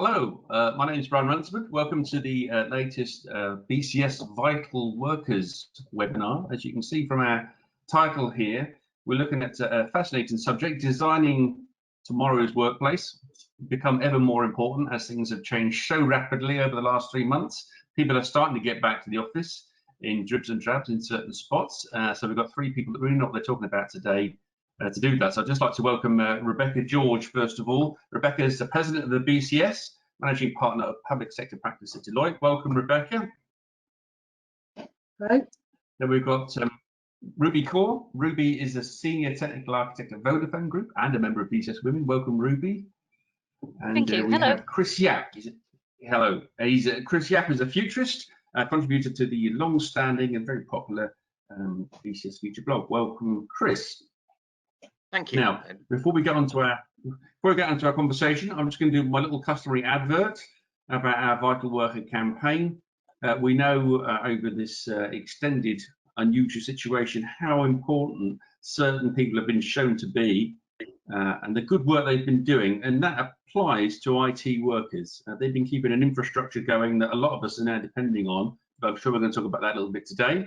Hello, my name is Brian Runciman. Welcome to the latest BCS Vital Workers webinar. As you can see from our title here, we're looking at a fascinating subject, designing tomorrow's workplace. Become ever more important as things have changed so rapidly over the last 3 months. People are starting to get back to the office in dribs and drabs in certain spots. So we've got 3 people that really know what they're talking about today to do that. So I'd just like to welcome Rebecca George, first of all. Rebecca is the president of the BCS, managing partner of public sector practice at Deloitte. Welcome, Rebecca. Right. Then we've got Rubi Kaur. Rubi is a senior technical architect at Vodafone Group and a member of BCS Women. Welcome, Rubi. And thank you. We Hello. have Chris Yapp. Hello. Chris Yapp is a futurist, contributor to the long-standing and very popular BCS Future Blog. Welcome, Chris. Thank you. Now, before we get into our conversation, I'm just going to do my little customary advert about our Vital Worker campaign. We know over this extended, unusual situation how important certain people have been shown to be and the good work they've been doing, and that applies to IT workers. They've been keeping an infrastructure going that a lot of us are now depending on, but I'm sure we're going to talk about that a little bit today.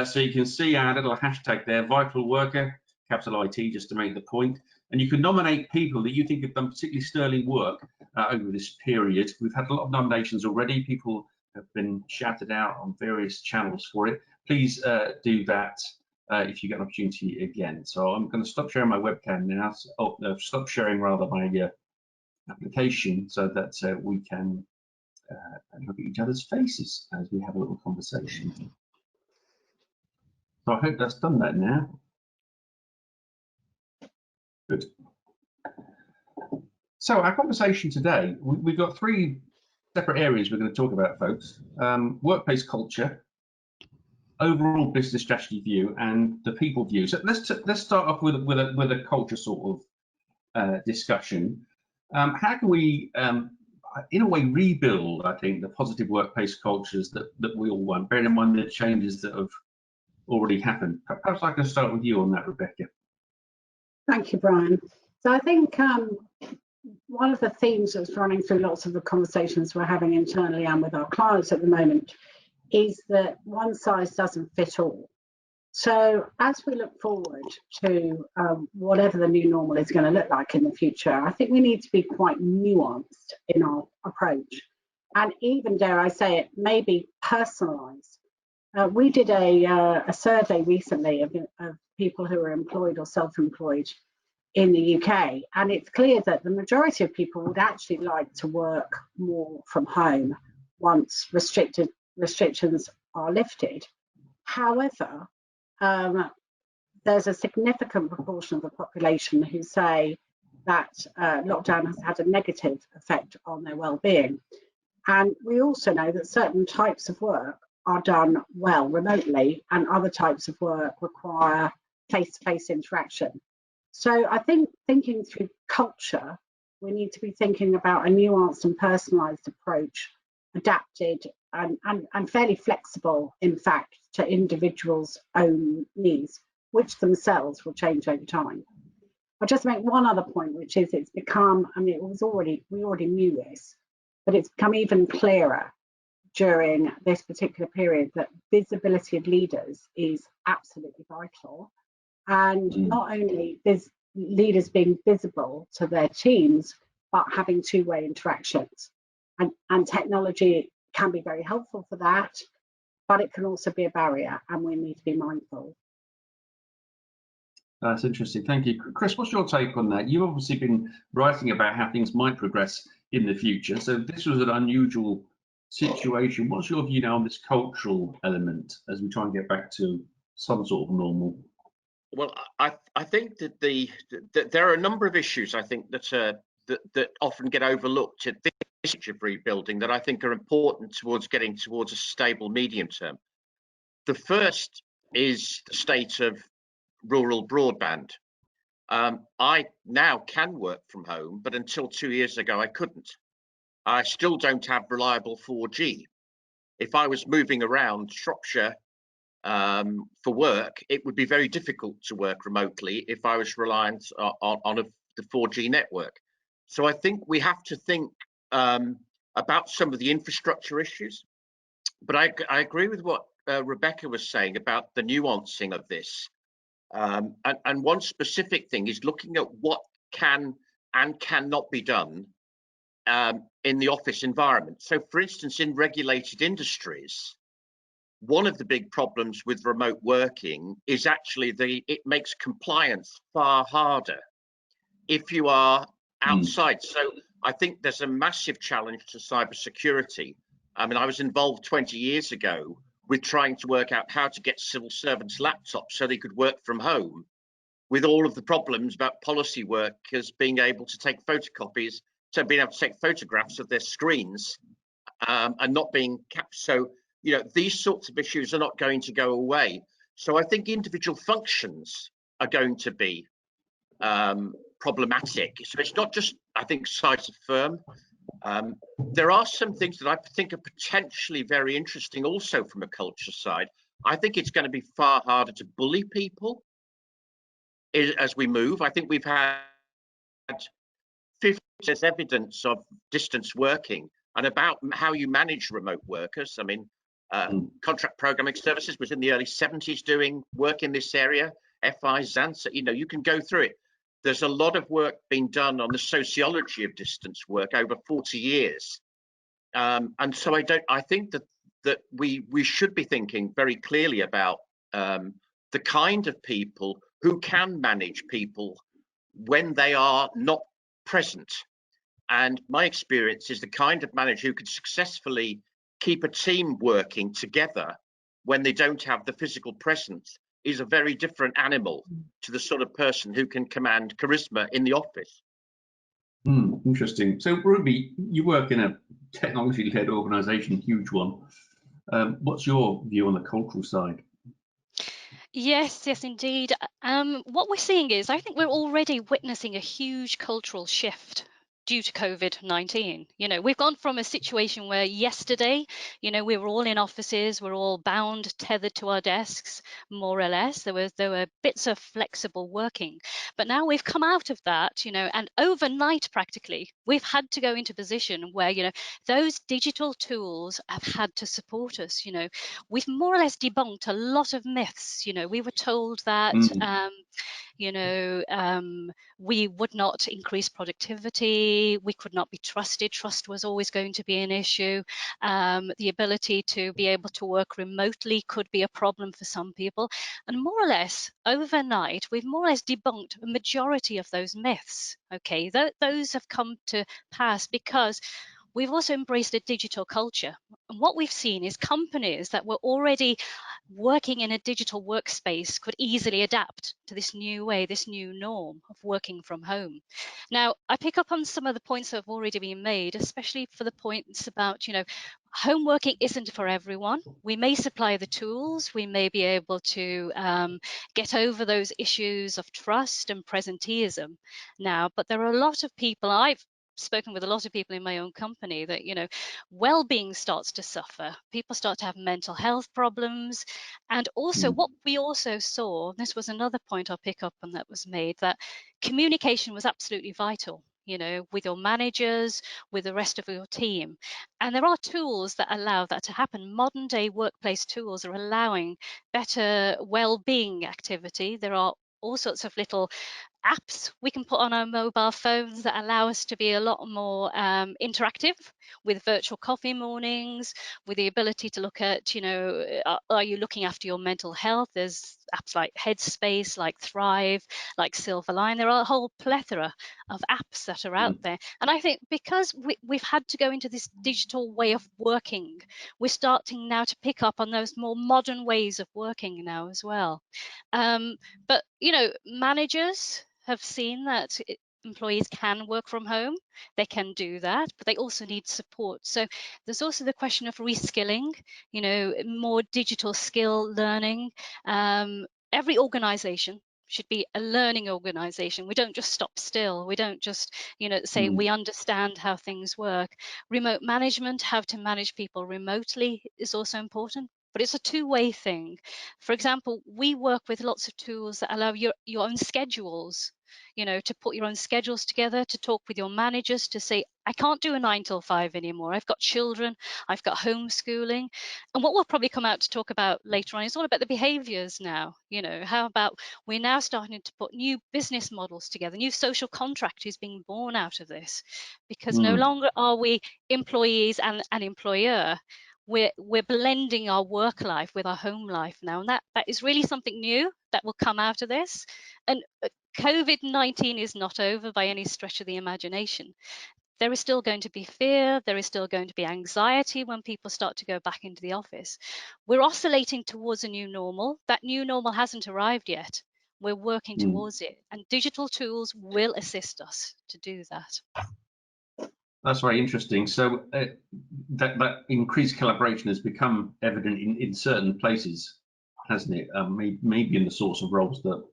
So you can see our little hashtag there, Vital Worker, capital IT, just to make the point. And you can nominate people that you think have done particularly sterling work over this period. We've had a lot of nominations already. People have been shouted out on various channels for it. Please do that if you get an opportunity again. So I'm going to stop sharing my webcam now. Stop sharing rather my application so that we can look at each other's faces as we have a little conversation. So I hope that's done that now. Good. So our conversation today, we've got 3 separate areas we're going to talk about, folks. Workplace culture, overall business strategy view, and the people view. So let's start off with a culture sort of discussion. How can we, in a way, rebuild, I think, the positive workplace cultures that we all want, bearing in mind the changes that have already happened? Perhaps I can start with you on that, Rebecca. Thank you, Brian. So I think one of the themes that's running through lots of the conversations we're having internally and with our clients at the moment is that one size doesn't fit all. So as we look forward to whatever the new normal is going to look like in the future, I think we need to be quite nuanced in our approach, and even, dare I say it, maybe personalised. We did a survey recently of people who are employed or self-employed in the UK, and it's clear that the majority of people would actually like to work more from home once restrictions are lifted. However, there's a significant proportion of the population who say that lockdown has had a negative effect on their well-being. And we also know that certain types of work are done well remotely, and other types of work require face-to-face interaction. So I think thinking through culture, we need to be thinking about a nuanced and personalised approach, adapted and fairly flexible, in fact, to individuals' own needs, which themselves will change over time. I'll just make one other point, which is it's become, I mean, we already knew this, but it's become even clearer during this particular period that visibility of leaders is absolutely vital. And not only is leaders being visible to their teams, but having two-way interactions. And technology can be very helpful for that, but it can also be a barrier, and we need to be mindful. That's interesting. Thank you. Chris, what's your take on that? You've obviously been writing about how things might progress in the future. So this was an unusual situation. What's your view now on this cultural element as we try and get back to some sort of normal? Well, I think that that there are a number of issues I think that often get overlooked at this stage of rebuilding that I think are important towards getting towards a stable medium term. The first is the state of rural broadband. I now can work from home, but until 2 years ago I couldn't. I still don't have reliable 4G. If I was moving around Shropshire for work, it would be very difficult to work remotely if I was reliant on the 4G network. So I think we have to think about some of the infrastructure issues. But I agree with what Rebecca was saying about the nuancing of this. And one specific thing is looking at what can and cannot be done in the office environment. So, for instance, in regulated industries, one of the big problems with remote working is actually it makes compliance far harder if you are outside. So I think there's a massive challenge to cybersecurity. I mean, I was involved 20 years ago with trying to work out how to get civil servants laptops so they could work from home, with all of the problems about policy workers being able to take photocopies, so being able to take photographs of their screens and not being kept. So, you know, these sorts of issues are not going to go away. So I think individual functions are going to be problematic. So it's not just, I think, size of firm. There are some things that I think are potentially very interesting also from a culture side. I think it's going to be far harder to bully people as we move. I think we've had 50 years evidence of distance working and about how you manage remote workers. I mean, contract programming services was in the early 70s doing work in this area. FI, Zansa, you know, you can go through it. There's a lot of work being done on the sociology of distance work over 40 years. And so I think that we should be thinking very clearly about the kind of people who can manage people when they are not present. And my experience is the kind of manager who can successfully keep a team working together when they don't have the physical presence is a very different animal to the sort of person who can command charisma in the office. Interesting. So, Ruby, you work in a technology-led organization, huge one. What's your view on the cultural side? Yes, indeed. What we're seeing is, I think we're already witnessing a huge cultural shift due to COVID-19. You know, we've gone from a situation where yesterday, you know, we were all in offices, we're all bound, tethered to our desks, more or less. There were bits of flexible working, but now we've come out of that, you know, and overnight practically, we've had to go into a position where, you know, those digital tools have had to support us. You know, we've more or less debunked a lot of myths. You know, we were told that we would not increase productivity, we could not be trusted, trust was always going to be an issue, the ability to be able to work remotely could be a problem for some people, and more or less overnight we've more or less debunked a majority of those myths. Okay, those have come to pass because we've also embraced a digital culture. And what we've seen is companies that were already working in a digital workspace could easily adapt to this new way, this new norm of working from home. Now, I pick up on some of the points that have already been made, especially for the points about, you know, home working isn't for everyone. We may supply the tools, we may be able to get over those issues of trust and presenteeism now, but there are a lot of people, I've spoken with a lot of people in my own company, that, you know, well-being starts to suffer. People start to have mental health problems. And also what we also saw, this was another point I'll pick up on that was made, that communication was absolutely vital, you know, with your managers, with the rest of your team. And there are tools that allow that to happen. Modern day workplace tools are allowing better well-being activity. There are all sorts of little apps we can put on our mobile phones that allow us to be a lot more interactive, with virtual coffee mornings, with the ability to look at, you know, are you looking after your mental health? There's apps like Headspace, like Thrive, like Silverline. There are a whole plethora of apps that are out there. And I think because we've had to go into this digital way of working, we're starting now to pick up on those more modern ways of working now as well. But, you know, managers have seen that employees can work from home, they can do that, but they also need support. So there's also the question of reskilling, you know, more digital skill learning. Every organization should be a learning organization. We don't just stop still. We don't just, you know, say we understand how things work. Remote management, how to manage people remotely is also important. but it's a two-way thing. For example, we work with lots of tools that allow your own schedules, you know, to put your own schedules together, to talk with your managers, to say, I can't do a 9 till 5 anymore. I've got children, I've got homeschooling. And what we'll probably come out to talk about later on is all about the behaviors now. You know, how about we're now starting to put new business models together, new social contract is being born out of this, because no longer are we employees and an employer. We're blending our work life with our home life now, and that is really something new that will come out of this. And COVID-19 is not over by any stretch of the imagination. There is still going to be fear, there is still going to be anxiety when people start to go back into the office. We're oscillating towards a new normal. That new normal hasn't arrived yet. We're working towards it, and digital tools will assist us to do that. That's very interesting. So that increased collaboration has become evident in certain places, hasn't it? Maybe in the sorts of roles that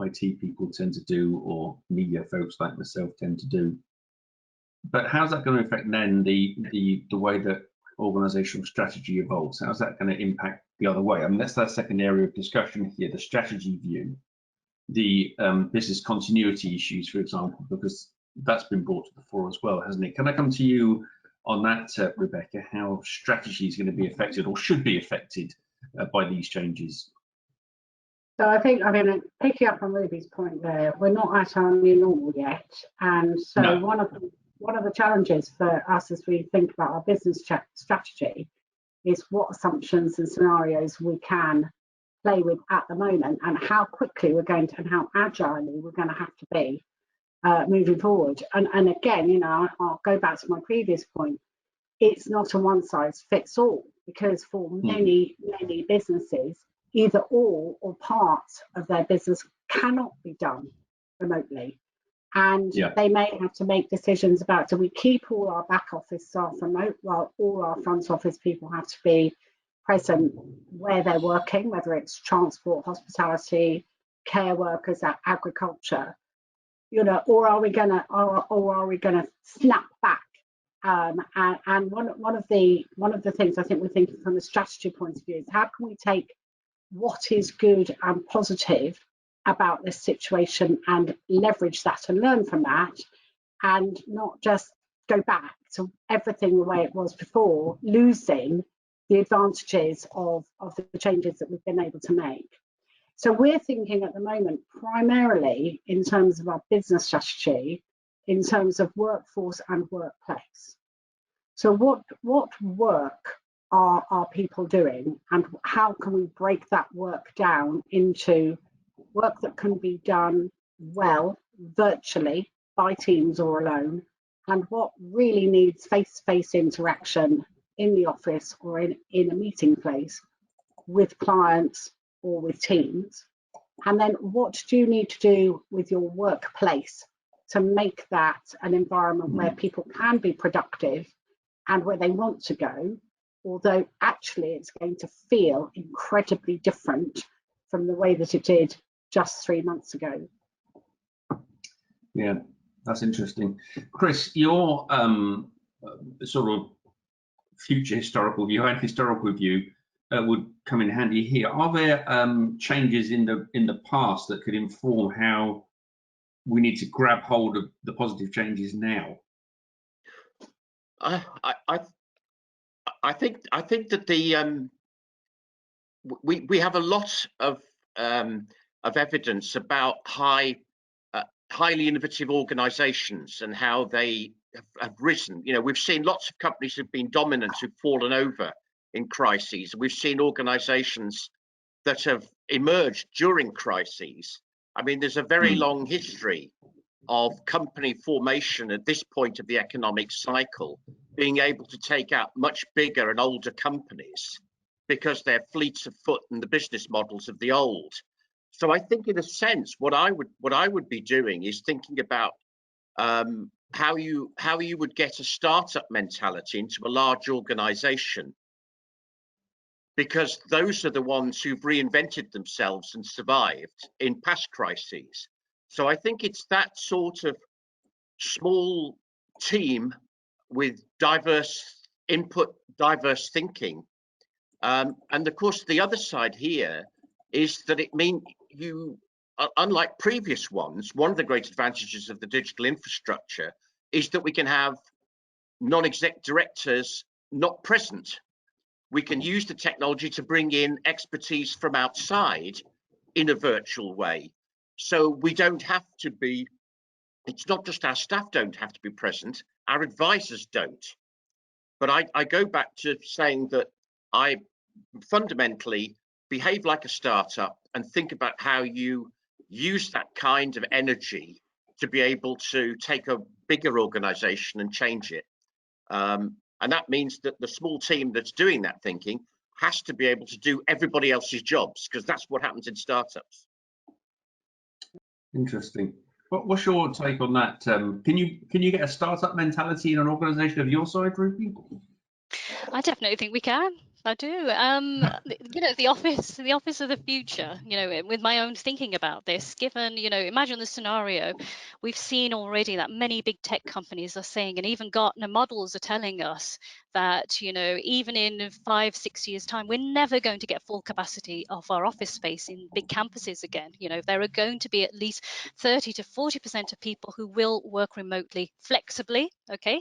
IT people tend to do, or media folks like myself tend to do. But how's that going to affect then the way that organizational strategy evolves? How's that going to impact the other way? I mean, that's that second area of discussion here, the strategy view, the business continuity issues, for example, because that's been brought to the fore as well, hasn't it? Can I come to you on that, Rebecca, how strategy is going to be affected or should be affected by these changes? So I think, I mean, picking up on Ruby's point there, we're not at our new normal yet. And so No. one of the challenges for us as we think about our business strategy is what assumptions and scenarios we can play with at the moment, and how quickly we're going to, and how agilely we're going to have to be moving forward. And again, you know, I'll go back to my previous point. It's not a one size fits all, because for many businesses, either all or parts of their business cannot be done remotely. And they may have to make decisions about, do we keep all our back office staff remote while all our front office people have to be present where they're working, whether it's transport, hospitality, care workers, agriculture, you know, or are we gonna snap back? And one of the things I think we're thinking from a strategy point of view is, how can we take what is good and positive about this situation and leverage that and learn from that, and not just go back to everything the way it was before, losing the advantages of the changes that we've been able to make. So we're thinking at the moment primarily in terms of our business strategy, in terms of workforce and workplace. So what work are people doing, and how can we break that work down into work that can be done well virtually by teams or alone, and what really needs face-to-face interaction in the office or in a meeting place with clients or with teams. And then what do you need to do with your workplace to make that an environment where people can be productive and where they want to go, although actually it's going to feel incredibly different from the way that it did just 3 months ago. Yeah, that's interesting. Chris, your sort of future historical view and historical view would come in handy here. Are there changes in the past that could inform how we need to grab hold of the positive changes now? I think that the we have a lot of evidence about highly innovative organisations and how they have risen. You know, we've seen lots of companies who've been dominant who've fallen over in crises. We've seen organisations that have emerged during crises. I mean, there's a very long history of company formation at this point of the economic cycle being able to take out much bigger and older companies because they're fleets of foot and the business models of the old. So I think, in a sense, what I would be doing is thinking about how you would get a startup mentality into a large organization, because those are the ones who've reinvented themselves and survived in past crises. So I think it's that sort of small team with diverse input, diverse thinking, And of course, the other side here is that it means you, unlike previous ones, one of the great advantages of the digital infrastructure is that we can have non-exec directors not present. We can use the technology to bring in expertise from outside in a virtual way. So we don't have to be, it's not just our staff don't have to be present, our advisors don't. But I go back to saying that I fundamentally behave like a startup and think about how you use that kind of energy to be able to take a bigger organization and change it. And that means that the small team that's doing that thinking has to be able to do everybody else's jobs, because that's what happens in startups. Interesting. What's your take on that? Can you get a startup mentality in an organisation of your size, Ruby? I definitely think we can. I do. You know, the office of the future, you know, with my own thinking about this, given, you know, imagine the scenario. We've seen already that many big tech companies are saying, and even Gartner models are telling us that, you know, even in 5-6 years time, we're never going to get full capacity of our office space in big campuses again. You know, there are going to be at least 30 to 40% of people who will work remotely flexibly, okay,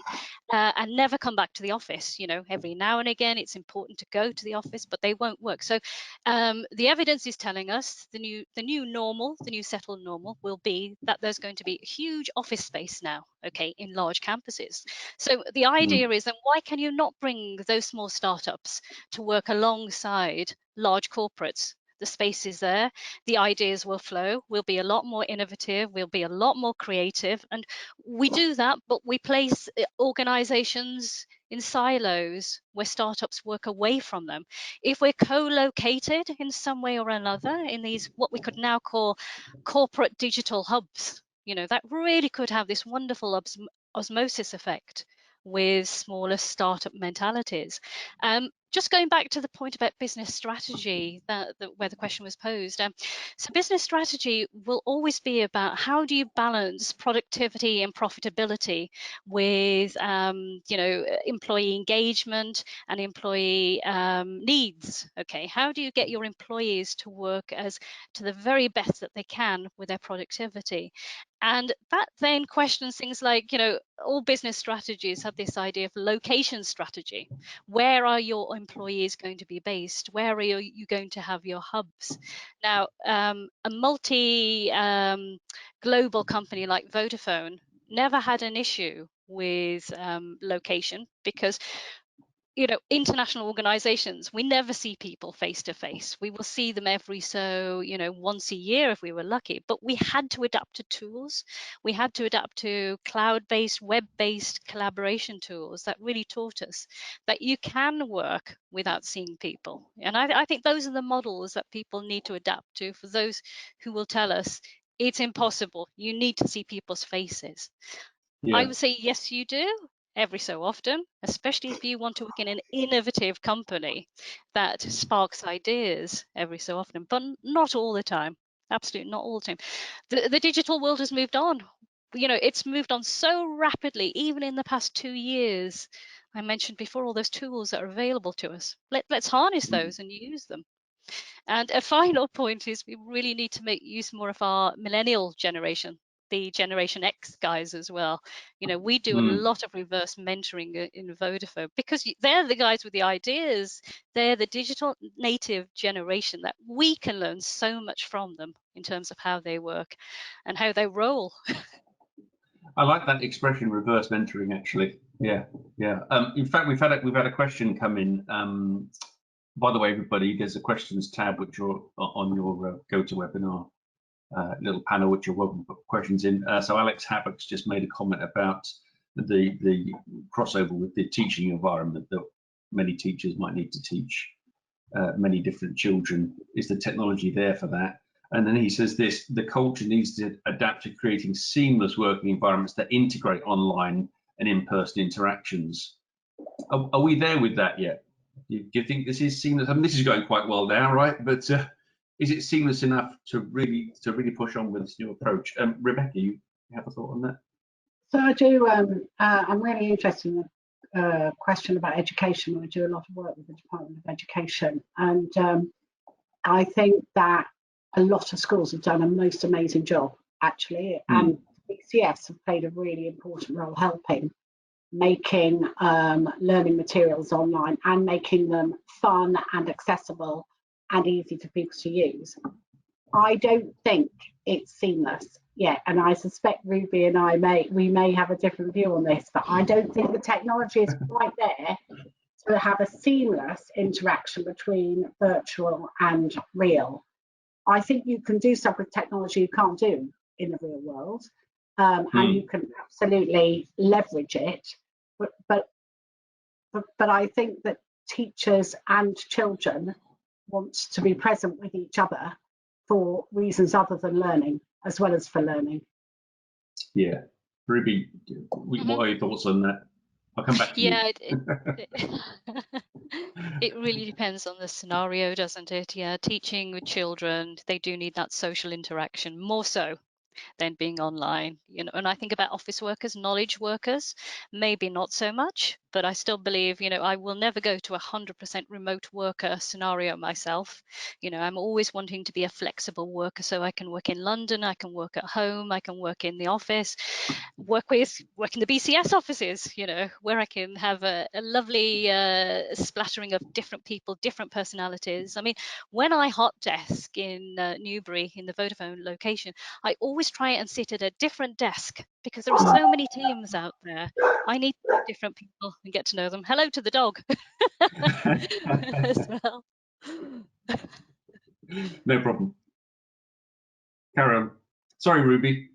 and never come back to the office. You know, every now and again it's important to go to the office, but they won't work. So the evidence is telling us the new normal, the new settled normal will be that there's going to be huge office space now, okay, in large campuses. So the idea is, then why can you not bring those small startups to work alongside large corporates? The space is there, the ideas will flow, we'll be a lot more innovative, we'll be a lot more creative, and we do that, but we place organizations in silos where startups work away from them. If we're co-located in some way or another in these, what we could now call corporate digital hubs, you know, that really could have this wonderful osmosis effect with smaller startup mentalities. Just going back to the point about business strategy, where the question was posed. So business strategy will always be about how do you balance productivity and profitability with, you know, employee engagement and employee needs. Okay, how do you get your employees to work as to the very best that they can with their productivity? And that then questions things like, you know, all business strategies have this idea of location strategy. Where are your employees going to be based? Where are you going to have your hubs? Now, a global company like Vodafone never had an issue with location, because, you know, international organizations, we never see people face to face. We will see them every so, you know, once a year if we were lucky, but we had to adapt to tools. We had to adapt to cloud-based, web-based collaboration tools that really taught us that you can work without seeing people. And I think those are the models that people need to adapt to, for those who will tell us it's impossible, you need to see people's faces. Yeah. I would say, yes, you do, every so often, especially if you want to work in an innovative company that sparks ideas every so often, but not all the time. Absolutely not all the time. The digital world has moved on. You know, it's moved on so rapidly, even in the past 2 years. I mentioned before all those tools that are available to us. Let's harness those and use them. And a final point is we really need to make use more of our millennial generation, the Generation X guys as well. You know, we do a lot of reverse mentoring in Vodafone, because they're the guys with the ideas. They're the digital native generation that we can learn so much from them in terms of how they work and how they roll. I like that expression, reverse mentoring, actually. Yeah. In fact, we've had a question come in. By the way, everybody, there's a questions tab which are on your GoToWebinar little panel, which you're welcome to put questions in. So Alex Habbock's just made a comment about the crossover with the teaching environment, that many teachers might need to teach many different children. Is the technology there for that? And then he says this: the culture needs to adapt to creating seamless working environments that integrate online and in-person interactions. Are we there with that yet? Do you think this is seamless? I mean, this is going quite well now, right? But is it seamless enough to really push on with this new approach? Rebecca, you have a thought on that? So I do. I'm really interested in question about education. I do a lot of work with the Department of Education, and I think that a lot of schools have done a most amazing job, actually, and BCS have played a really important role helping making learning materials online and making them fun and accessible and easy for people to use. I don't think it's seamless yet, and I suspect Ruby and I may have a different view on this, but I don't think the technology is quite there to have a seamless interaction between virtual and real. I think you can do stuff with technology you can't do in the real world, and you can absolutely leverage it, but I think that teachers and children want to be present with each other for reasons other than learning, as well as for learning. Yeah, Ruby, what are your thoughts on that? I'll come back to you. Yeah, it really depends on the scenario, doesn't it? Yeah, teaching with children, they do need that social interaction more so than being online, you know. And I think about office workers, knowledge workers, maybe not so much, but I still believe, you know, I will never go to 100% remote worker scenario myself. You know, I'm always wanting to be a flexible worker, so I can work in London, I can work at home, I can work in the office, work in the BCS offices, you know, where I can have a lovely splattering of different people, different personalities. I mean, when I hot desk in Newbury in the Vodafone location, I always try and sit at a different desk because there are so many teams out there. I need to know different people and get to know them. Hello to the dog as well. No problem. Karen, sorry, Ruby.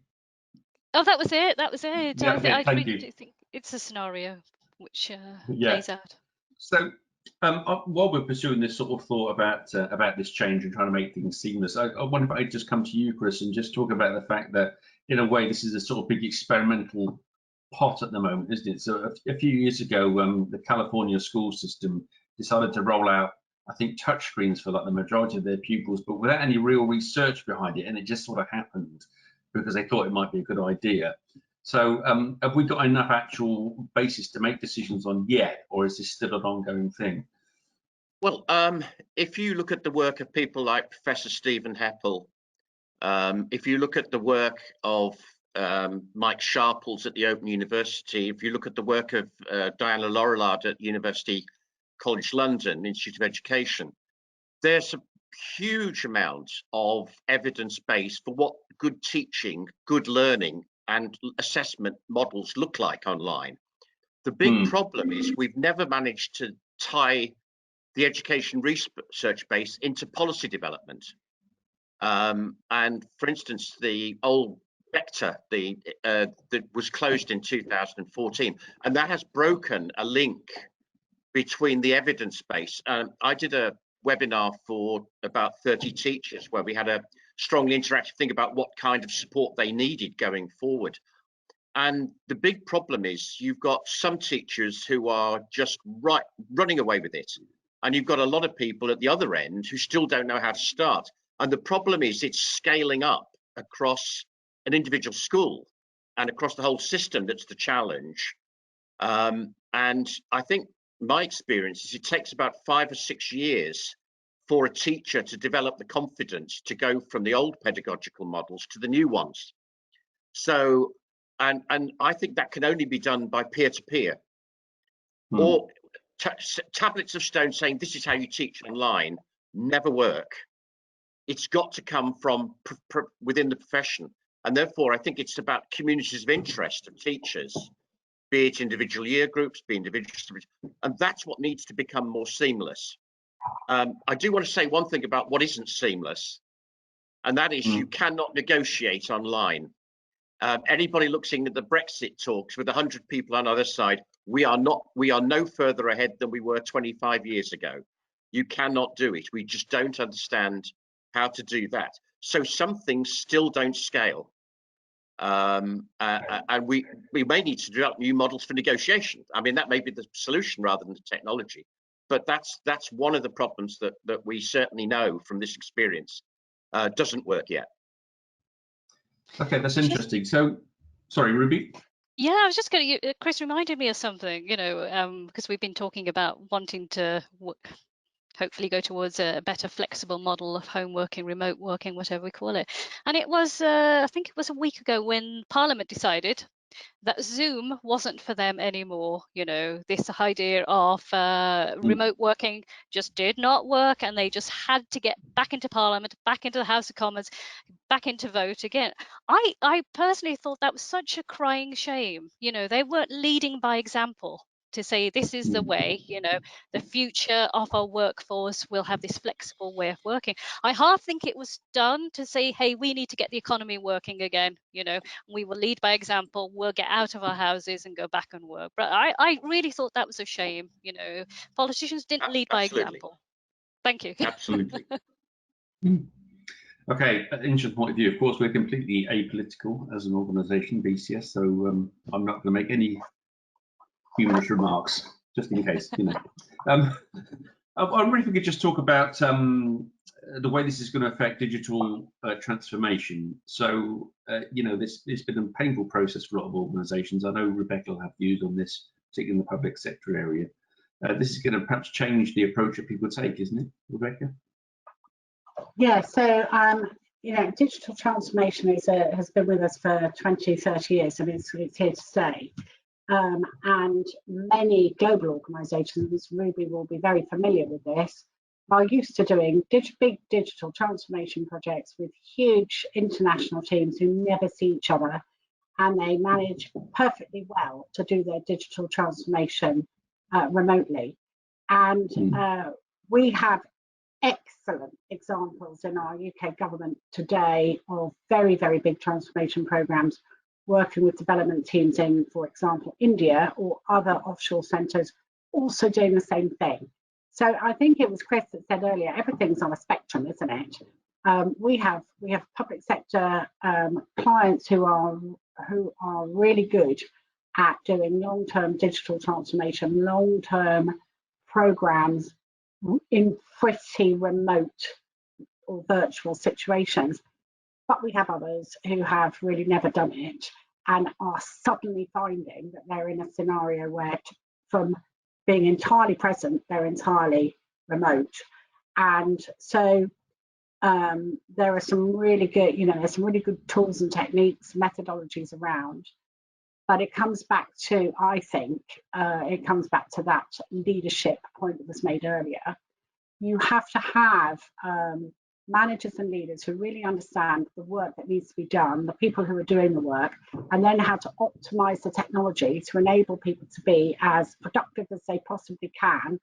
Oh, that was it. That was it. Yeah, I thank really you. do think it's a scenario which Yeah. plays out. So while we're pursuing this sort of thought about this change and trying to make things seamless, I wonder if I could just come to you, Chris, and just talk about the fact that in a way this is a sort of big experimental pot at the moment, isn't it? So a few years ago, the California school system decided to roll out, I think, touchscreens for like the majority of their pupils, but without any real research behind it, and it just sort of happened because they thought it might be a good idea. So have we got enough actual basis to make decisions on yet, or is this still an ongoing thing? Well, if you look at the work of people like Professor Stephen Heppel, if you look at the work of Mike Sharples at the Open University, if you look at the work of Diana Laurillard at University College London, Institute of Education, there's a huge amount of evidence base for what good teaching, good learning, and assessment models look like online. The big problem is we've never managed to tie the education research base into policy development. And for instance, the old Vector, that was closed in 2014, and that has broken a link between the evidence base. I did a webinar for about 30 teachers where we had a strong interactive thing about what kind of support they needed going forward. And the big problem is you've got some teachers who are just running away with it. And you've got a lot of people at the other end who still don't know how to start. And the problem is it's scaling up across an individual school and across the whole system that's the challenge. And I think my experience is it takes about 5 or 6 years for a teacher to develop the confidence to go from the old pedagogical models to the new ones. So, and I think that can only be done by peer-to-peer, or tablets of stone saying this is how you teach online never work. It's got to come from within the profession, and therefore I think it's about communities of interest of teachers, be it individual year groups, be individual, and that's what needs to become more seamless. I do want to say one thing about what isn't seamless, and that is you cannot negotiate online. Anybody looking at the Brexit talks with 100 people on either side, we are no further ahead than we were 25 years ago. You cannot do it. We just don't understand how to do that. So some things still don't scale. And we may need to develop new models for negotiation. I mean, that may be the solution rather than the technology. But that's one of the problems that we certainly know from this experience doesn't work yet. Okay, that's interesting. So, sorry, Ruby. Yeah, I was just going to, Chris reminded me of something, because we've been talking about wanting to hopefully go towards a better flexible model of home working, remote working, whatever we call it. And it was, I think it was a week ago when Parliament decided that Zoom wasn't for them anymore. This idea of remote working just did not work, and they just had to get back into Parliament, back into the House of Commons, back into vote again. I personally thought that was such a crying shame. They weren't leading by example to say this is the way, the future of our workforce will have this flexible way of working. I half think it was done to say, hey, we need to get the economy working again, we will lead by example, we'll get out of our houses and go back and work. But I really thought that was a shame. Politicians didn't lead by example. Thank you. Absolutely. Okay, interesting point of view. Of course, we're completely apolitical as an organisation, BCS, so I'm not going to make any humorous remarks, just in case, I wonder if we could just talk about the way this is going to affect digital transformation. So, it's been a painful process for a lot of organisations. I know Rebecca will have views on this, particularly in the public sector area. This is going to perhaps change the approach that people take, isn't it, Rebecca? Yeah, so digital transformation has been with us for 20, 30 years. I mean, it's here to stay. And many global organisations, Rubi will be very familiar with this, are used to doing big digital transformation projects with huge international teams who never see each other, and they manage perfectly well to do their digital transformation remotely. And we have excellent examples in our UK government today of very, very big transformation programs working with development teams in, for example, India or other offshore centres, also doing the same thing. So I think it was Chris that said earlier, everything's on a spectrum, isn't it? We have public sector clients who are really good at doing long-term digital transformation, long-term programs in pretty remote or virtual situations. But we have others who have really never done it and are suddenly finding that they're in a scenario where from being entirely present, they're entirely remote. And so there are some really good, there's some really good tools and techniques, methodologies around. But it comes back to, I think, it comes back to that leadership point that was made earlier. You have to have managers and leaders who really understand the work that needs to be done, the people who are doing the work, and then how to optimize the technology to enable people to be as productive as they possibly can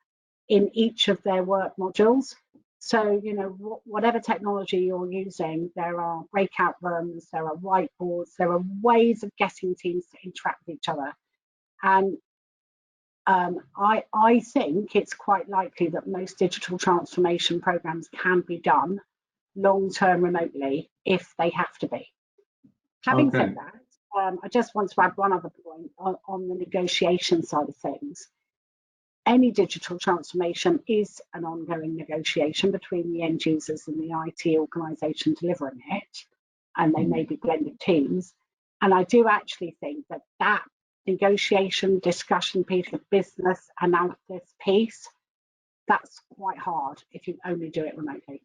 in each of their work modules. So, whatever technology you're using, there are breakout rooms, there are whiteboards, there are ways of getting teams to interact with each other. And I think it's quite likely that most digital transformation programs can be done long-term remotely if they have to be. Having said that, I just want to add one other point on the negotiation side of things. Any digital transformation is an ongoing negotiation between the end users and the IT organisation delivering it, and they may be blended teams. And I do actually think that negotiation, discussion piece of business analysis piece, that's quite hard if you only do it remotely.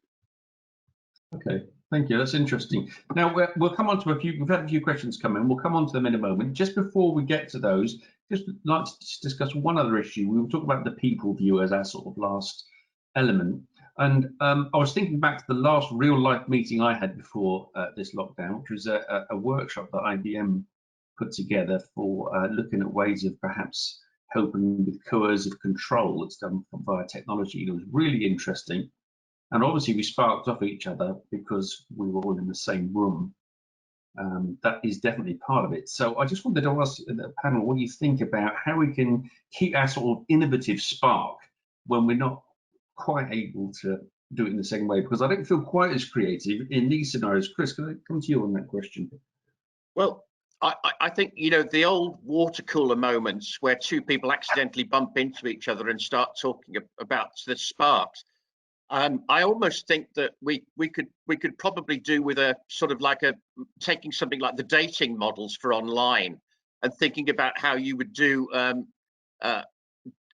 Okay, thank you. That's interesting. Now we'll come on to we've had a few questions come in. We'll come on to them in a moment. Just before we get to those, just like to discuss one other issue. We will talk about the people view as our sort of last element. And I was thinking back to the last real life meeting I had before this lockdown, which was a workshop that IBM put together for looking at ways of perhaps helping with coercive control that's done via technology. It was really interesting. And obviously we sparked off each other because we were all in the same room. That is definitely part of it. So I just wanted to ask the panel, what do you think about how we can keep our sort of innovative spark when we're not quite able to do it in the same way? Because I don't feel quite as creative in these scenarios. Chris, can I come to you on that question? Well, I think, the old water cooler moments where two people accidentally bump into each other and start talking about the sparks. I almost think that we could probably do with a sort of like taking something like the dating models for online and thinking about how you would do,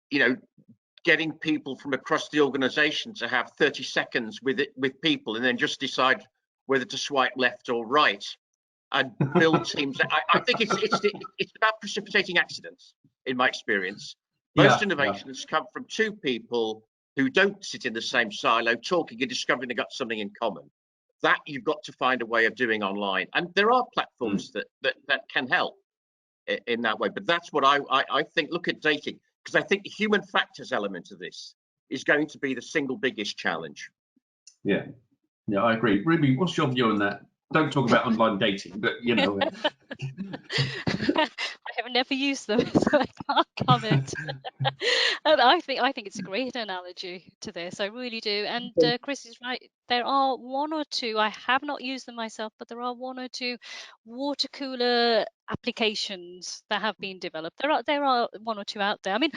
you know, getting people from across the organization to have 30 seconds with people and then just decide whether to swipe left or right and build teams. I think it's about precipitating accidents, in my experience. Most innovations come from two people who don't sit in the same silo, talking and discovering they've got something in common. That you've got to find a way of doing online, and there are platforms that can help in that way. But that's what I think. Look at dating, because I think the human factors element of this is going to be the single biggest challenge. Yeah, I agree. Ruby, what's your view on that? Don't talk about online dating, but you know. I have never used them, so I can't comment. And I think it's a great analogy to this. I really do. And Chris is right. There are one or two. I have not used them myself, but there are one or two water cooler applications that have been developed. There are one or two out there. I mean,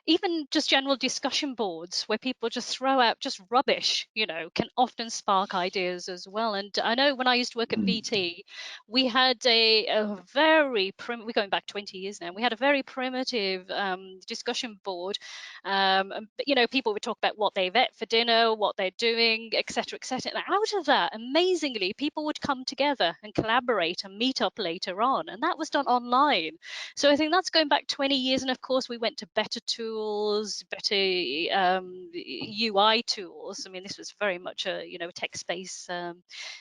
even just general discussion boards where people just throw out just rubbish, you know, can often spark ideas as well. And I know when I used to work at BT, we had a very we're going back 20 years now. We had a very primitive discussion board. And, you know, people would talk about what they've ate for dinner, what they're doing, etc., etc. And out of that, amazingly, people would come together and collaborate and meet up later on, and that was done online. So I think that's going back 20 years. And of course, we went to better tools, better UI tools. I mean, this was very much a, you know, text-based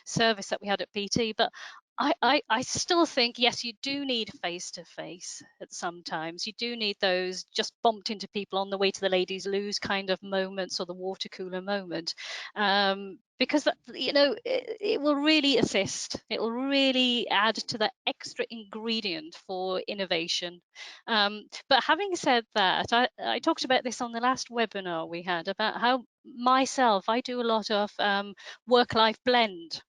service that we had at BT. But I still think, yes, you do need face-to-face at sometimes. You do need those just bumped into people on the way to the ladies' loos kind of moments, or the water cooler moment. Because, you know, it will really assist. It will really add to the extra ingredient for innovation. But having said that, I talked about this on the last webinar we had about how I do a lot of work-life blend.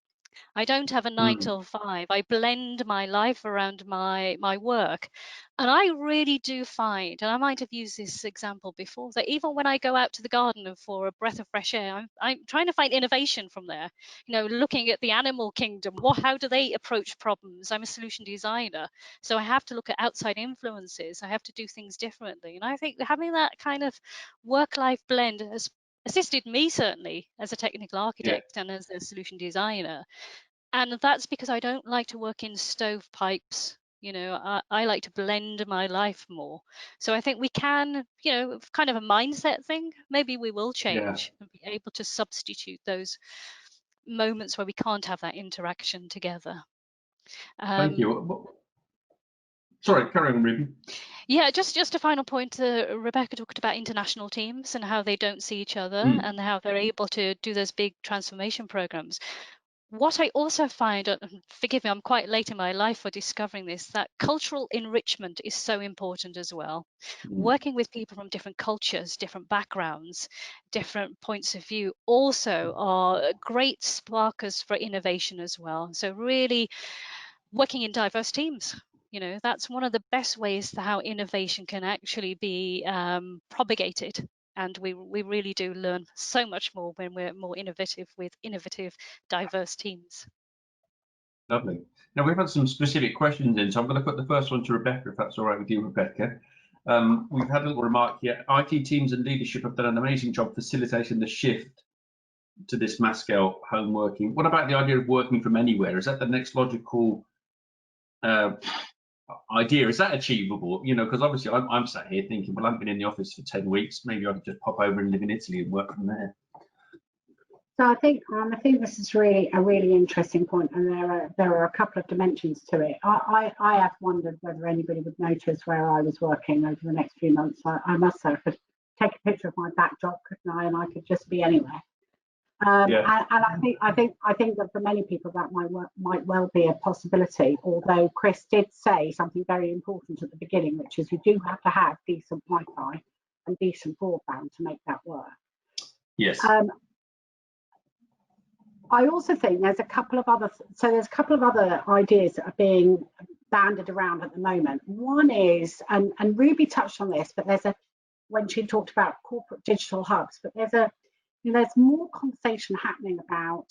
I don't have a 9 till 5. I blend my life around my work. And I really do find, and I might have used this example before, that even when I go out to the garden for a breath of fresh air, I'm trying to find innovation from there. You know, looking at the animal kingdom, how do they approach problems? I'm a solution designer, so I have to look at outside influences. I have to do things differently. And I think having that kind of work-life blend has assisted me, certainly, as a technical architect and as a solution designer. And that's because I don't like to work in stovepipes. You know, I like to blend my life more. So I think we can, you know, kind of a mindset thing. Maybe we will change and be able to substitute those moments where we can't have that interaction together. Thank you. Sorry, carry on, Ruby. Yeah, just a final point. Rebecca talked about international teams and how they don't see each other and how they're able to do those big transformation programs. What I also find, forgive me, I'm quite late in my life for discovering this, that cultural enrichment is so important as well. Working with people from different cultures, different backgrounds, different points of view also are great sparkers for innovation as well. So really working in diverse teams, you know, that's one of the best ways to how innovation can actually be propagated. And we really do learn so much more when we're more innovative with innovative, diverse teams. Lovely. Now, we've had some specific questions in, so I'm going to put the first one to Rebecca, if that's all right with you, Rebecca. We've had a little remark here. IT teams and leadership have done an amazing job facilitating the shift to this mass scale home working. What about the idea of working from anywhere? Is that the next logical idea? Is that achievable? You know, because obviously I'm sat here thinking, well, I've been in the office for 10 weeks. Maybe I could just pop over and live in Italy and work from there. So I think this is really a really interesting point, and there are a couple of dimensions to it. I have wondered whether anybody would notice where I was working over the next few months. I must say, I could take a picture of my backdrop, couldn't I? And I could just be anywhere. And I think that for many people that might well be a possibility. Although Chris did say something very important at the beginning, which is you do have to have decent Wi-Fi and decent broadband to make that work. Yes. I also think there's a couple of other ideas that are being bandied around at the moment. One is, and Ruby touched on this, but when she talked about corporate digital hubs, but there's more conversation happening about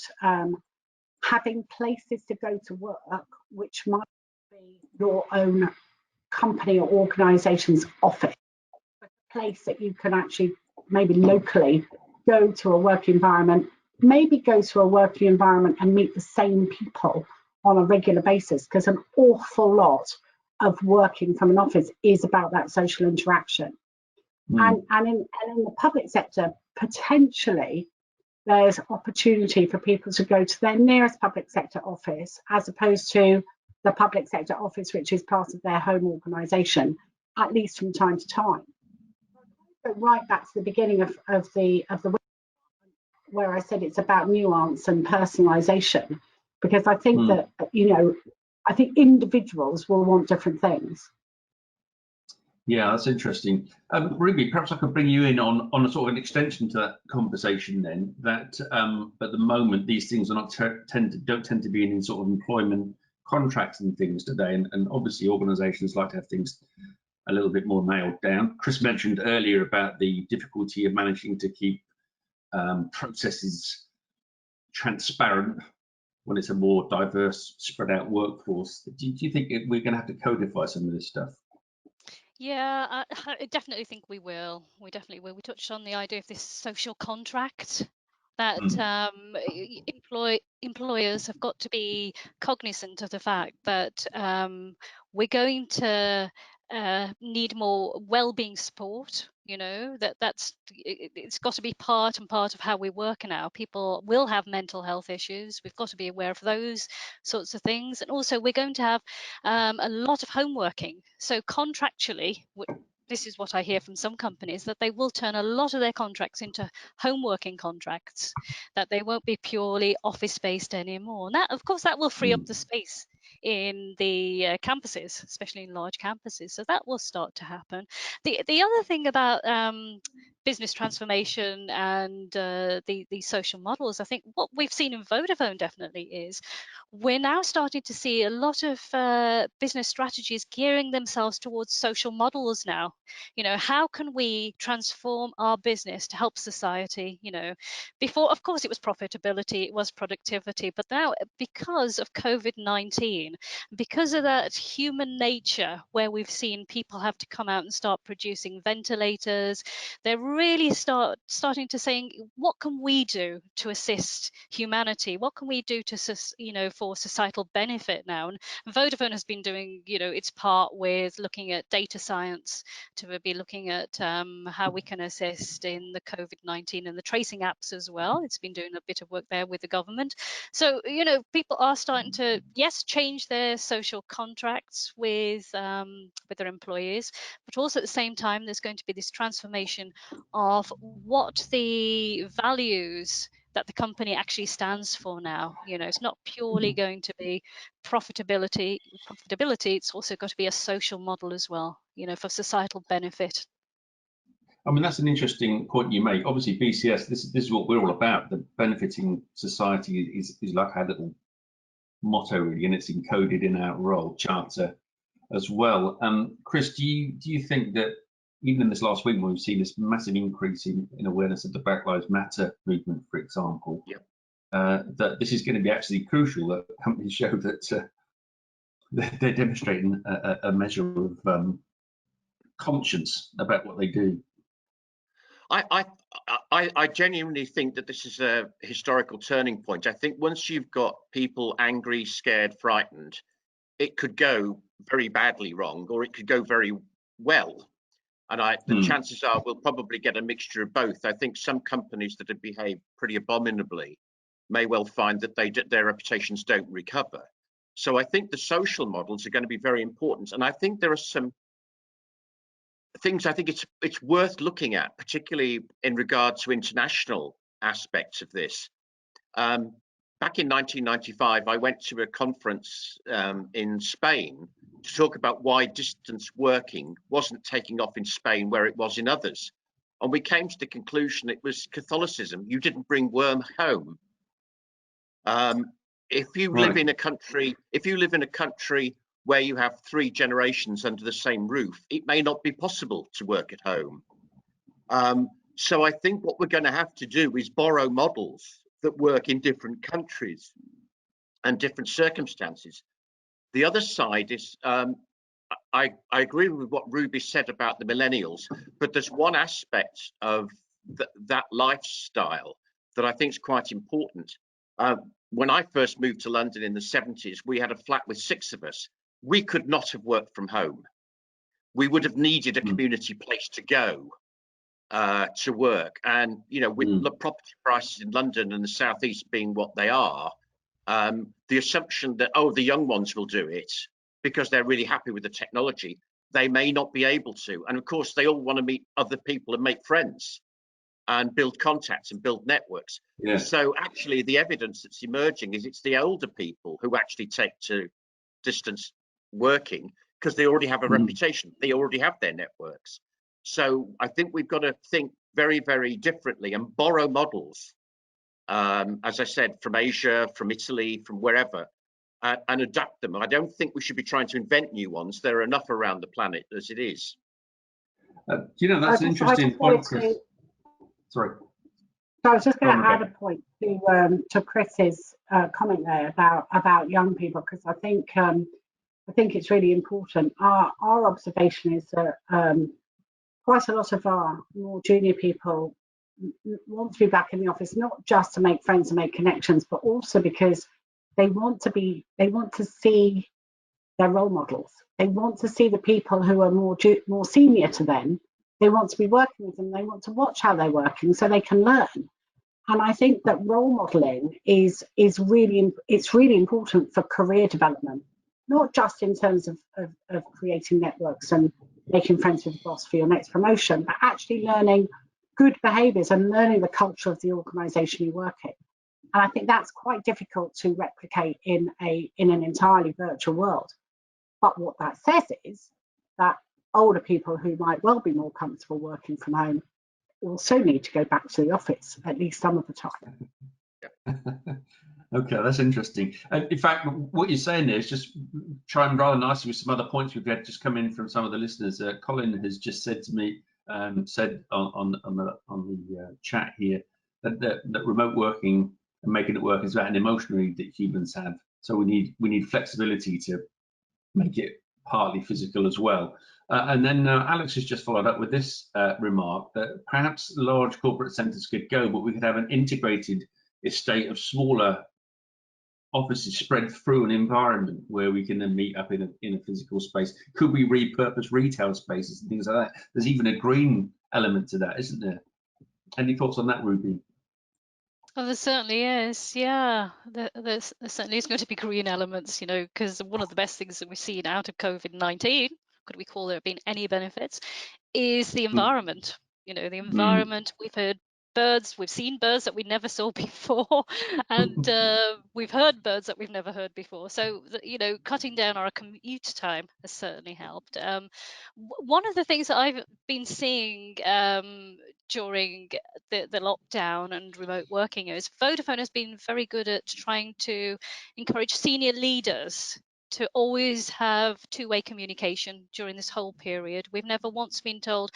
having places to go to work, which might be your own company or organisation's office, a place that you can actually maybe locally go to a work environment, maybe go to a working environment and meet the same people on a regular basis, because an awful lot of working from an office is about that social interaction. And in the public sector, potentially there's opportunity for people to go to their nearest public sector office as opposed to the public sector office which is part of their home organisation, at least from time to time. So right back to the beginning of the where I said it's about nuance and personalisation, because I think that, you know, I think individuals will want different things. Yeah, that's interesting. Ruby, perhaps I could bring you in on a sort of an extension to that conversation then, that at the moment these things are not don't tend to be in sort of employment contracts and things today, and obviously organisations like to have things a little bit more nailed down. Chris mentioned earlier about the difficulty of managing to keep processes transparent when it's a more diverse, spread out workforce. Do you think we're going to have to codify some of this stuff? Yeah, I definitely think we will. We definitely will. We touched on the idea of this social contract that employers have got to be cognizant of the fact that we're going to need more well-being support. You know, it's got to be part of how we work now. People will have mental health issues. We've got to be aware of those sorts of things, and also we're going to have a lot of home working. So contractually, this is what I hear from some companies, that they will turn a lot of their contracts into home working contracts, that they won't be purely office based anymore. And that, of course, that will free up the space in the campuses, especially in large campuses. So that will start to happen. The other thing about business transformation and the social models, I think what we've seen in Vodafone definitely is we're now starting to see a lot of business strategies gearing themselves towards social models now. You know, how can we transform our business to help society? You know, before, of course, it was profitability, it was productivity, but now because of COVID-19, because of that human nature where we've seen people have to come out and start producing ventilators, they're really starting to saying, what can we do to assist humanity? What can we do to, you know, for societal benefit now? And Vodafone has been doing, you know, its part with looking at data science, to be looking at how we can assist in the COVID-19 and the tracing apps as well. It's been doing a bit of work there with the government. So, you know, people are starting to, yes, change their social contracts with their employees, but also at the same time, there's going to be this transformation of what the values that the company actually stands for now. You know, it's not purely going to be profitability, it's also got to be a social model as well, you know, for societal benefit. I mean, that's an interesting point you make. Obviously, BCS, this is what we're all about. The benefiting society is like our little motto, really, and it's encoded in our role charter as well. Chris, do you think that even in this last week, when we've seen this massive increase in awareness of the Black Lives Matter movement, for example, that this is going to be actually crucial, that companies show that they're demonstrating a measure of conscience about what they do? I genuinely think that this is a historical turning point. I think once you've got people angry, scared, frightened, it could go very badly wrong, or it could go very well. And the chances are we'll probably get a mixture of both. I think some companies that have behaved pretty abominably may well find that their reputations don't recover. So I think the social models are going to be very important. And I think there are some things I think it's worth looking at, particularly in regard to international aspects of this. Back in 1995, I went to a conference in Spain to talk about why distance working wasn't taking off in Spain where it was in others. And we came to the conclusion it was Catholicism. You didn't bring worm home. If you live in a country, where you have 3 generations under the same roof, it may not be possible to work at home. So I think what we're going to have to do is borrow models that work in different countries and different circumstances. The other side is, I agree with what Ruby said about the millennials, but there's one aspect of that lifestyle that I think is quite important. When I first moved to London in the 70s, we had a flat with 6 of us. We could not have worked from home. We would have needed a community place to go to work. And, you know, with the property prices in London and the Southeast being what they are, the assumption that, oh, the young ones will do it because they're really happy with the technology, they may not be able to. And of course, they all want to meet other people and make friends and build contacts and build networks. Yeah. So actually the evidence that's emerging is it's the older people who actually take to distance working because they already have a reputation. They already have their networks. So I think we've got to think very, very differently and borrow models, as I said, from Asia, from Italy, from wherever, and adapt them. I don't think we should be trying to invent new ones. There are enough around the planet as it is. You know, that's an interesting point, Chris. Sorry. So I was just going to add a point to Chris's comment there about young people, because I think it's really important. Our observation is that quite a lot of our more junior people want to be back in the office, not just to make friends and make connections, but also because they want to see their role models. They want to see the people who are more senior to them. They want to be working with them. They want to watch how they're working so they can learn. And I think that role modeling is really important for career development, not just in terms of creating networks and making friends with the boss for your next promotion, but actually learning good behaviours and learning the culture of the organisation you work in. And I think that's quite difficult to replicate in an entirely virtual world. But what that says is that older people who might well be more comfortable working from home also need to go back to the office at least some of the time. Okay, that's interesting. In fact, what you're saying there is just trying rather nicely with some other points we've had just come in from some of the listeners. Colin has just said to me, said on the chat here that remote working and making it work is about an emotional need that humans have. So we need flexibility to make it partly physical as well. And then Alex has just followed up with this remark that perhaps large corporate centres could go, but we could have an integrated estate of smaller offices spread through an environment where we can then meet up in a physical space. Could we repurpose retail spaces and things like that? There's even a green element to that, isn't there? Any thoughts on that, Ruby? Oh, there certainly is. Yeah, there certainly is going to be green elements, you know, because one of the best things that we've seen out of COVID-19, could we call there been any benefits, is the environment. You know, the environment. We've heard birds, we've seen birds that we never saw before, and we've heard birds that we've never heard before. So, you know, cutting down our commute time has certainly helped. One of the things that I've been seeing during the lockdown and remote working is Vodafone has been very good at trying to encourage senior leaders to always have two-way communication during this whole period. We've never once been told,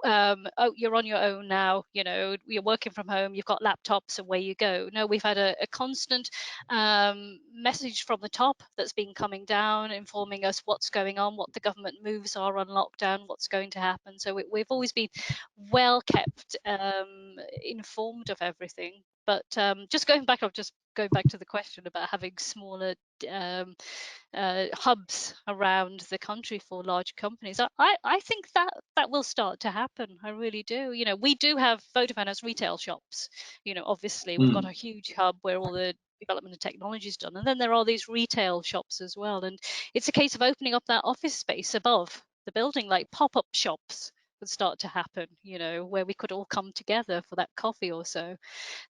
oh, you're on your own now, you know, you're working from home, you've got laptops, away you go. No, we've had a constant message from the top that's been coming down, informing us what's going on, what the government moves are on lockdown, what's going to happen. So we've always been well kept informed of everything. But just going back to the question about having smaller hubs around the country for large companies. I think that will start to happen. I really do. You know, we do have Vodafone as retail shops. You know, obviously we've got a huge hub where all the development of technology is done, and then there are these retail shops as well. And it's a case of opening up that office space above the building, like pop-up shops would start to happen, you know, where we could all come together for that coffee or so.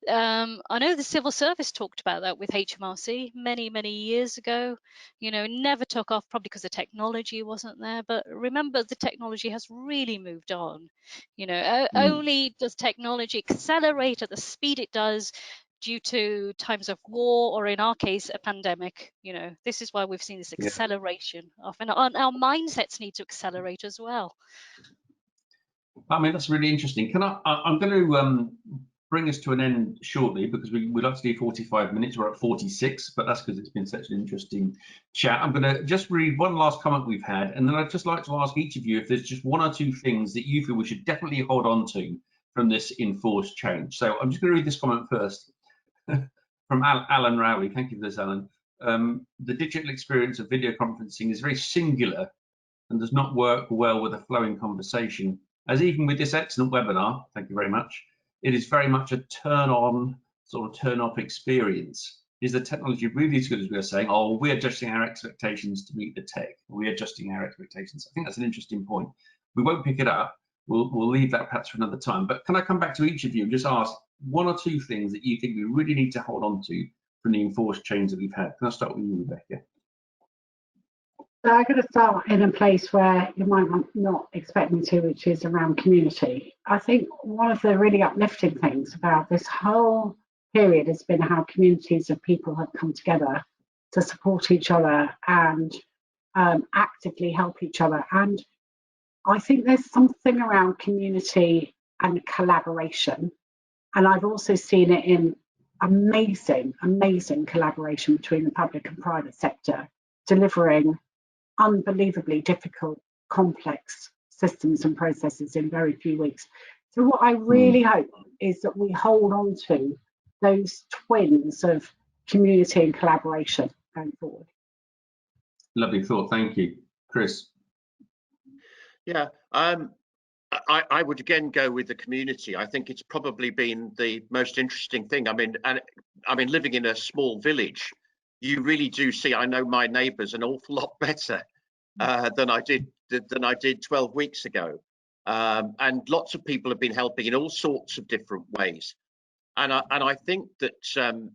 I know the civil service talked about that with HMRC many years ago. You know, never took off, probably because the technology wasn't there. But remember, the technology has really moved on. You know, only does technology accelerate at the speed it does due to times of war, or in our case, a pandemic. You know, this is why we've seen this acceleration of, and our mindsets need to accelerate as well. I mean, that's really interesting. I'm going to bring us to an end shortly because we'd like to do 45 minutes. We're at 46, but that's because it's been such an interesting chat. I'm going to just read one last comment we've had, and then I'd just like to ask each of you if there's just one or two things that you feel we should definitely hold on to from this enforced change. So I'm just going to read this comment first from Alan Rowley. Thank you for this, Alan. The digital experience of video conferencing is very singular and does not work well with a flowing conversation. As even with this excellent webinar, thank you very much, it is very much a turn-on, sort of turn-off experience. Is the technology really as good as we are saying? Oh, we're adjusting our expectations to meet the tech. We're adjusting our expectations. I think that's an interesting point. We won't pick it up. We'll leave that perhaps for another time. But can I come back to each of you and just ask one or two things that you think we really need to hold on to from the enforced change that we've had? Can I start with you, Rebecca? So I'm going to start in a place where you might not expect me to, which is around community. I think one of the really uplifting things about this whole period has been how communities of people have come together to support each other and actively help each other. And I think there's something around community and collaboration. And I've also seen it in amazing collaboration between the public and private sector, delivering unbelievably difficult, complex systems and processes in very few weeks. So what I really hope is that we hold on to those twins of community and collaboration going forward. Lovely thought, thank you. Chris? Yeah, I would again go with the community. I think it's probably been the most interesting thing. I mean, living in a small village, you really do see, I know my neighbours an awful lot better than I did 12 weeks ago. And lots of people have been helping in all sorts of different ways. And I think that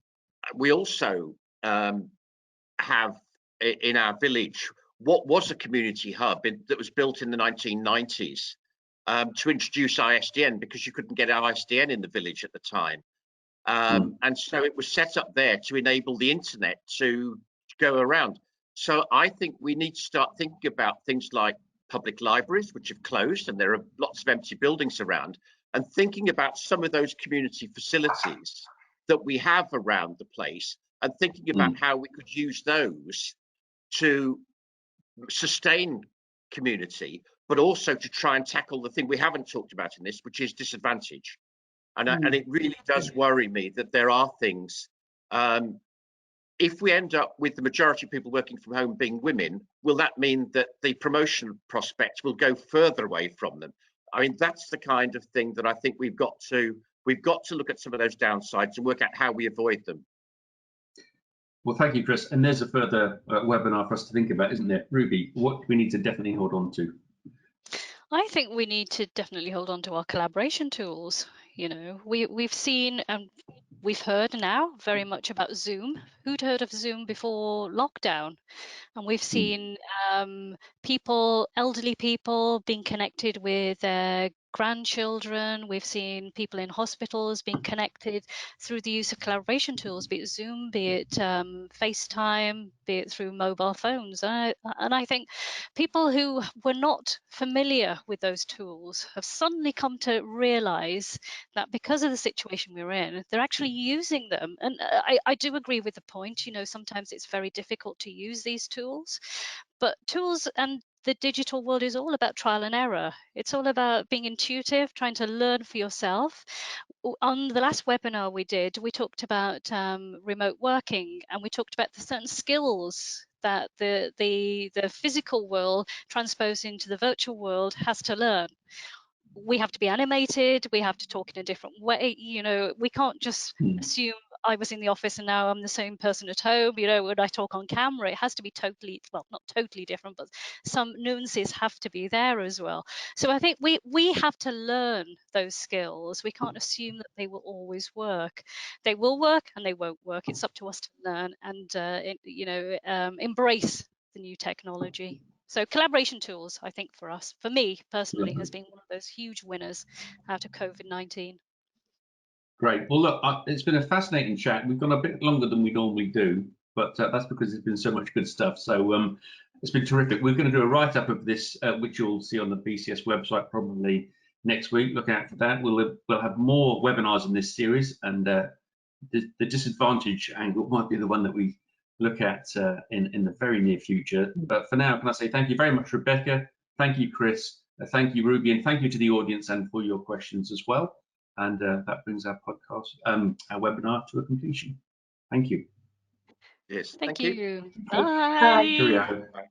we also have in our village what was a community hub that was built in the 1990s to introduce ISDN, because you couldn't get ISDN in the village at the time. And so it was set up there to enable the internet to go around. So I think we need to start thinking about things like public libraries, which have closed, and there are lots of empty buildings around, and thinking about some of those community facilities that we have around the place, and thinking about how we could use those to sustain community, but also to try and tackle the thing we haven't talked about in this, which is disadvantage. And it really does worry me that there are things, if we end up with the majority of people working from home being women, will that mean that the promotion prospects will go further away from them? I mean, that's the kind of thing that I think we've got to look at some of those downsides and work out how we avoid them. Well, thank you, Chris. And there's a further webinar for us to think about, isn't there? Ruby, what do we need to definitely hold on to? I think we need to definitely hold on to our collaboration tools. You know, we've seen and we've heard now very much about Zoom. Who'd heard of Zoom before lockdown? And we've seen people, elderly people, being connected with their grandchildren. We've seen people in hospitals being connected through the use of collaboration tools, be it Zoom, be it FaceTime, be it through mobile phones. And I think people who were not familiar with those tools have suddenly come to realize that because of the situation we're in, they're actually using them. And I do agree with the point, you know, sometimes it's very difficult to use these tools, but tools and the digital world is all about trial and error. It's all about being intuitive, trying to learn for yourself. On the last webinar we did, we talked about remote working, and we talked about the certain skills that the physical world transposed into the virtual world has to learn. We have to be animated, we have to talk in a different way, you know, we can't just assume I was in the office and now I'm the same person at home. You know, when I talk on camera, it has to be totally, well, not totally different, but some nuances have to be there as well. So I think we have to learn those skills. We can't assume that they will always work. They will work and they won't work. It's up to us to learn and, embrace the new technology. So collaboration tools, I think for us, for me personally, has been one of those huge winners out of COVID-19. Great. Well, look, it's been a fascinating chat. We've gone a bit longer than we normally do, but that's because there's been so much good stuff. So it's been terrific. We're going to do a write-up of this, which you'll see on the BCS website probably next week. Look out for that. We'll have more webinars in this series, and the disadvantage angle might be the one that we look at in the very near future. But for now, can I say thank you very much, Rebecca? Thank you, Chris. Thank you, Ruby, and thank you to the audience and for your questions as well. And that brings our podcast, our webinar to a completion. Thank you. Yes, Thank you. Bye. Bye. Cheerio. Bye.